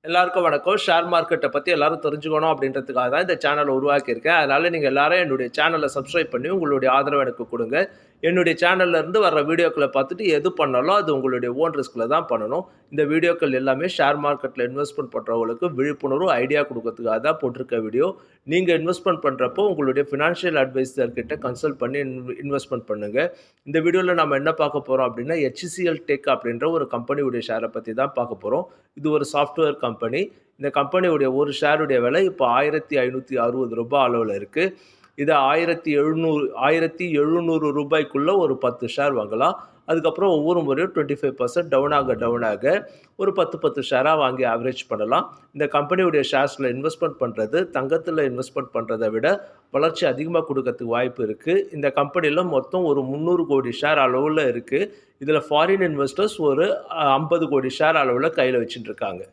எல்லாருக்கும் வணக்கம். ஷேர் மார்க்கெட்ட பத்தி எல்லாரும் தெரிஞ்சுக்கணும் அப்படின்றதுக்காக தான் இந்த சேனல உருவாக்கியிருக்கேன். அதனால நீங்க எல்லாரும் என்னுடைய சேனல சப்ஸ்கிரைப் பண்ணி உங்களுடைய ஆதரவ எனக்கு குடுங்க. என்னுடைய சேனல்ல இருந்து வர்ற வீடியோக்கள பார்த்துட்டு எது பண்ணாலும் அது உங்களுடைய ஓன் ரிஸ்க்ல தான் பண்ணணும். இந்த வீடியோக்கள் எல்லாமே ஷேர் மார்க்கெட்ல இன்வெஸ்ட்மென்ட் பண்றவங்களுக்கு விழிப்புணர்வு, ஐடியா குடுக்கறதுக்காக தான் போட்டிருக்க வீடியோ. நீங்க இன்வெஸ்ட்மென்ட் பண்றப்போ உங்களுடைய ஃபினான்ஷியல் அட்வைசர் கிட்ட கன்சல்ட் பண்ணி இன்வெஸ்ட்மென்ட் பண்ணுங்க. இந்த வீடியோல நம்ம என்ன பார்க்க போறோம் அப்படின்னா, HCL டெக் அப்படின்ற ஒரு கம்பெனியுடைய ஷேர பத்தி தான் பார்க்க போறோம். இது ஒரு சாஃப்ட்வேர் கம்பெனி. இந்த கம்பெனியுடைய ஒரு ஷேருடைய விலை இப்போ ரூ. 1560 அளவுல இருக்கு. இத 1700 ரூபாய்க்குள்ள ஒரு 10 ஷேர் வாங்கலாம். அதுக்கப்புறம் ஒவ்வொரு முறையும் 25% டவுன் ஆக ஒரு 10 ஷேரா வாங்கி ஆவரேஜ் பண்ணலாம். இந்த கம்பெனியுடைய ஷேர்ஸ்ல இன்வெஸ்ட்மென்ட் பண்றது, தங்கத்துல இன்வெஸ்ட்மென்ட் பண்றத விட வளர்ச்சி அதிகமா குடுக்கறதுக்கு வாய்ப்பு இருக்கு. இந்த கம்பெனில மொத்தம் ஒரு 300 கோடி ஷேர் அளவுல இருக்கு. இதுல ஃபாரின் இன்வெஸ்டர்ஸ் ஒரு 50 கோடி ஷேர் அளவுல கையில வச்சுட்டு இருக்காங்க.